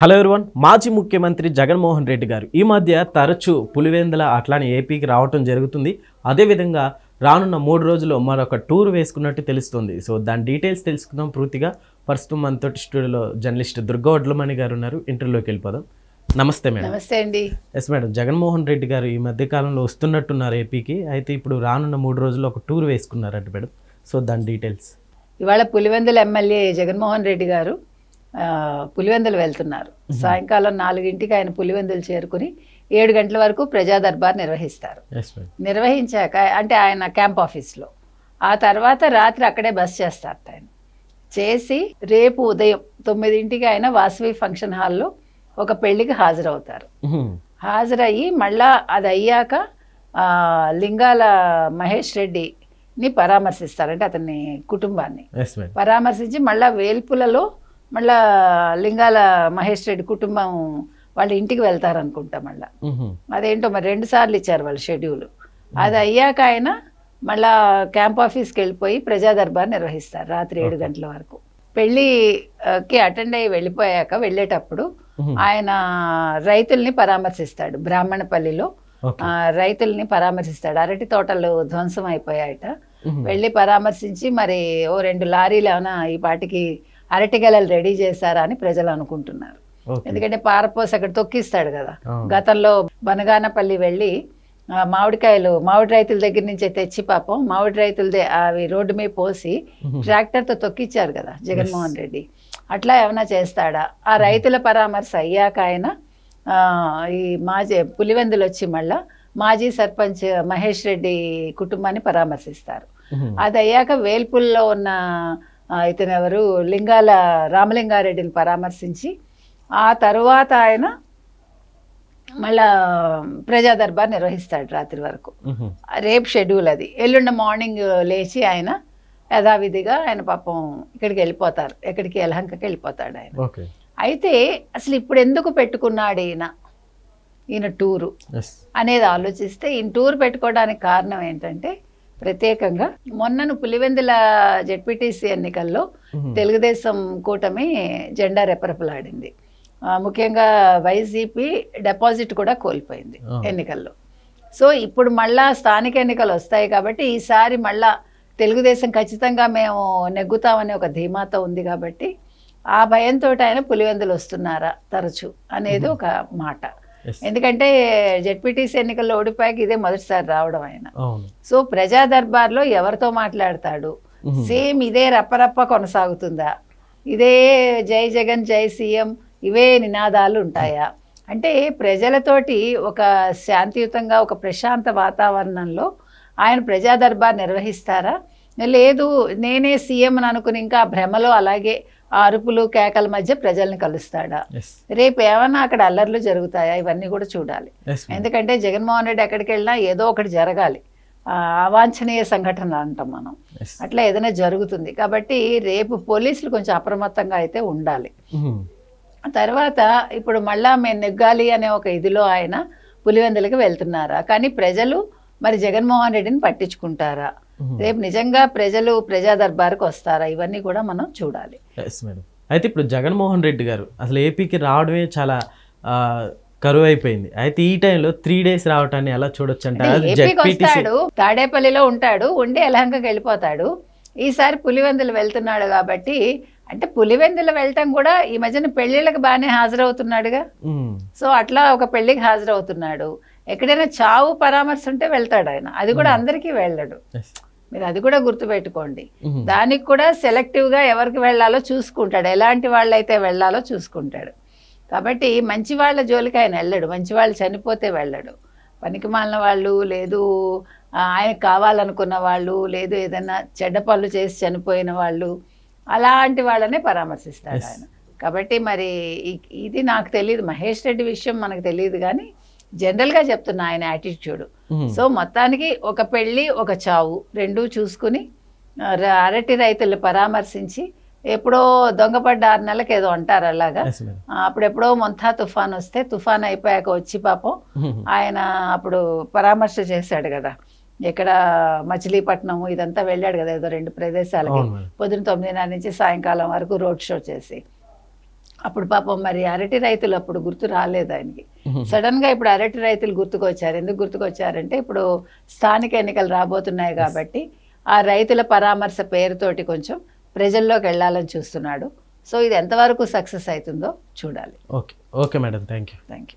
Hello everyone. మాజీ ముఖ్యమంత్రి జగన్మోహన్ రెడ్డి గారు ఈ మధ్య తరచూ పులివెందుల అట్లానే ఏపీకి రావటం జరుగుతుంది. అదేవిధంగా రానున్న 3 రోజుల్లో మరొక టూర్ వేసుకున్నట్టు తెలుస్తుంది. సో దాని డీటెయిల్స్ తెలుసుకుందాం పూర్తిగా. ప్రస్తుతం మనతోటి స్టూడియోలో జర్నలిస్ట్ దుర్గా వడ్లమణి గారు ఉన్నారు. ఇంటర్వ్యూలోకి వెళ్ళిపోదాం. నమస్తే మేడం. నమస్తే అండి. ఎస్ మేడం, జగన్మోహన్ రెడ్డి గారు ఈ మధ్య కాలంలో వస్తున్నట్టున్నారు ఏపీకి. అయితే ఇప్పుడు రానున్న 3 రోజుల్లో ఒక టూర్ వేసుకున్నారంట మేడం. సో దాని డీటెయిల్స్. ఇవాళ పులివెందుల ఎమ్మెల్యే జగన్మోహన్ రెడ్డి గారు పులివెందులు వెళ్తున్నారు. సాయంకాలం 4 ఆయన పులివెందులు చేరుకుని 7 గంటల వరకు ప్రజా దర్బార్ నిర్వహిస్తారు. నిర్వహించాక అంటే ఆయన క్యాంప్ ఆఫీస్లో, ఆ తర్వాత రాత్రి అక్కడే బస్ చేస్తారు. ఆయన చేసి రేపు ఉదయం 9 ఆయన వాసవి ఫంక్షన్ హాల్లో ఒక పెళ్లికి హాజరవుతారు. హాజరయ్యి మళ్ళా అది అయ్యాక లింగాల మహేష్ రెడ్డిని పరామర్శిస్తారు. అంటే అతని కుటుంబాన్ని పరామర్శించి మళ్ళా వేల్పులలో మళ్ళా లింగాల మహేష్ రెడ్డి కుటుంబం వాళ్ళ ఇంటికి వెళ్తారు అనుకుంటా. మళ్ళా అదేంటో మరి 2 సార్లు ఇచ్చారు వాళ్ళ షెడ్యూల్. అది అయ్యాక ఆయన మళ్ళా క్యాంప్ ఆఫీస్కి వెళ్ళిపోయి ప్రజా దర్బార్ నిర్వహిస్తారు రాత్రి 7 గంటల వరకు. పెళ్లికి అటెండ్ అయ్యి వెళ్ళిపోయాక వెళ్ళేటప్పుడు ఆయన రైతుల్ని పరామర్శిస్తాడు. బ్రాహ్మణపల్లిలో రైతుల్ని పరామర్శిస్తాడు. అరటి తోటలు ధ్వంసం అయిపోయాయట. వెళ్ళి పరామర్శించి మరి 2 లారీలు ఏమైనా ఈ పాటికి అరటి గెలలు రెడీ చేశారా అని ప్రజలు అనుకుంటున్నారు. ఎందుకంటే పారపోసి అక్కడ తొక్కిస్తాడు కదా. గతంలో బనగానపల్లి వెళ్ళి మామిడి రైతుల దగ్గర నుంచి తెచ్చి పాపం మామిడి రైతులదే అవి రోడ్డు మీద పోసి ట్రాక్టర్తో తొక్కిచ్చారు కదా జగన్మోహన్ రెడ్డి. అట్లా ఏమైనా చేస్తాడా? ఆ రైతుల పరామర్శ అయ్యాక ఆయన ఈ పులివెందులు వచ్చి మళ్ళా మాజీ సర్పంచ్ మహేష్ రెడ్డి కుటుంబాన్ని పరామర్శిస్తారు. అది అయ్యాక వేల్పుల్లో ఉన్న ఇతను ఎవరు లింగాల రామలింగారెడ్డిని పరామర్శించి ఆ తరువాత ఆయన మళ్ళా ప్రజా దర్బార్ నిర్వహిస్తాడు రాత్రి వరకు. రేపు షెడ్యూల్ అది. ఎల్లుండి మార్నింగ్ లేచి ఆయన యథావిధిగా ఆయన పాపం ఇక్కడికి వెళ్ళిపోతారు. ఎక్కడికి యలహంకకి వెళ్ళిపోతాడు ఆయన. అయితే అసలు ఇప్పుడు ఎందుకు పెట్టుకున్నాడు ఈయన టూరు అనేది ఆలోచిస్తే, ఈయన టూర్ పెట్టుకోవడానికి కారణం ఏంటంటే ప్రత్యేకంగా మొన్నను పులివెందుల జెడ్పీటీసీ ఎన్నికల్లో తెలుగుదేశం కూటమి జెండా రెపరెపలాడింది. ముఖ్యంగా వైసీపీ డిపాజిట్ కూడా కోల్పోయింది ఎన్నికల్లో. సో ఇప్పుడు మళ్ళా స్థానిక ఎన్నికలు వస్తాయి కాబట్టి ఈసారి మళ్ళా తెలుగుదేశం ఖచ్చితంగా మేము నెగ్గుతామనే ఒక ధీమాతో ఉంది కాబట్టి ఆ భయంతో ఆయన పులివెందులు వస్తున్నారా తరచు అనేది ఒక మాట. ఎందుకంటే జెడ్పీటీసీ ఎన్నికల్లో ఓడిపోయాక ఇదే మొదటిసారి రావడం ఆయన. సో ప్రజా దర్బార్లో ఎవరితో మాట్లాడతాడు? సేమ్ ఇదే రప్పరప్ప కొనసాగుతుందా? ఇదే జై జగన్ జై సీఎం ఇవే నినాదాలు ఉంటాయా? అంటే ప్రజలతోటి ఒక శాంతియుతంగా ఒక ప్రశాంత వాతావరణంలో ఆయన ప్రజా దర్బార్ నిర్వహిస్తారా? లేదు నేనే సీఎం అని అనుకుని ఇంకా భ్రమలో అలాగే అరుపులు కేకల మధ్య ప్రజల్ని కలుస్తాడా? రేపు ఏమన్నా అక్కడ అల్లర్లు జరుగుతాయా? ఇవన్నీ కూడా చూడాలి. ఎందుకంటే జగన్మోహన్ రెడ్డి ఎక్కడికి వెళ్ళినా ఏదో ఒకటి జరగాలి. అవాంఛనీయ సంఘటన అంటాం మనం. అట్లా ఏదైనా జరుగుతుంది కాబట్టి రేపు పోలీసులు కొంచెం అప్రమత్తంగా అయితే ఉండాలి. తర్వాత ఇప్పుడు మళ్ళా మేము నెగ్గాలి అనే ఒక ఇదిలో ఆయన పులివెందులకి వెళ్తున్నారా? కానీ ప్రజలు మరి జగన్మోహన్ రెడ్డిని పట్టించుకుంటారా? రేపు నిజంగా ప్రజలు ప్రజా దర్బార్కి వస్తారా? ఇవన్నీ కూడా మనం చూడాలి. అయితే ఇప్పుడు జగన్మోహన్ రెడ్డి గారు అసలు ఏపీకి రావడమే చాలా కరువు అయిపోయింది. అయితే ఈ టైంలో 3 డేస్ రావటాన్ని ఎలా చూడొచ్చు అంటే ఏపీకి వస్తాడు, తాడేపల్లిలో ఉంటాడు, ఉండి యలహంకకి వెళ్ళిపోతాడు. ఈసారి పులివెందులు వెళ్తున్నాడు కాబట్టి అంటే పులివెందులు వెళ్ళటం కూడా ఈ మధ్యన పెళ్లిళ్ళకి బాగానే హాజరవుతున్నాడుగా. సో అట్లా ఒక పెళ్లికి హాజరవుతున్నాడు. ఎక్కడైనా చావు పరామర్శ ఉంటే వెళ్తాడు ఆయన. అది కూడా అందరికీ వెళ్ళడు. మీరు అది కూడా గుర్తుపెట్టుకోండి. దానికి కూడా సెలెక్టివ్గా ఎవరికి వెళ్ళాలో చూసుకుంటాడు. ఎలాంటి వాళ్ళైతే వెళ్ళాలో చూసుకుంటాడు. కాబట్టి మంచి వాళ్ళ జోలికి ఆయన వెళ్ళడు. మంచి వాళ్ళు చనిపోతే వెళ్ళడు. పనికి మాలిన వాళ్ళు, లేదు ఆయనకు కావాలనుకున్న వాళ్ళు, లేదు ఏదైనా చెడ్డ పనులు చేసి చనిపోయిన వాళ్ళు, అలాంటి వాళ్ళనే పరామర్శిస్తాడు ఆయన. కాబట్టి మరి ఇది నాకు తెలియదు, మహేష్ రెడ్డి విషయం మనకు తెలియదు, కానీ జనరల్గా చెప్తున్నా ఆయన యాటిట్యూడ్. సో మొత్తానికి ఒక పెళ్ళి ఒక చావు రెండూ చూసుకుని అరటి రైతులు పరామర్శించి, ఎప్పుడో దొంగపడ్డ 6 నెలలకు ఏదో అంటారు అలాగా, అప్పుడెప్పుడో మొంతా తుఫాన్ వస్తే తుఫాన్ అయిపోయాక వచ్చి పాపం ఆయన అప్పుడు పరామర్శ చేశాడు కదా. ఎక్కడ మచిలీపట్నం ఇదంతా వెళ్ళాడు కదా, ఏదో 2 ప్రదేశాలకి. పొద్దున 9:30 నుంచి సాయంకాలం వరకు రోడ్ షో చేసి అప్పుడు పాపం మరి అరటి రైతులు అప్పుడు గుర్తు రాలేదు ఆయనకి. సడన్ గా ఇప్పుడు అరటి రైతులు గుర్తుకొచ్చారు. ఎందుకు గుర్తుకొచ్చారంటే ఇప్పుడు స్థానిక ఎన్నికలు రాబోతున్నాయి కాబట్టి ఆ రైతుల పరామర్శ పేరుతోటి కొంచెం ప్రజల్లోకి వెళ్ళాలని చూస్తున్నాడు. సో ఇది ఎంతవరకు సక్సెస్ అవుతుందో చూడాలి. Okay madam, thank you.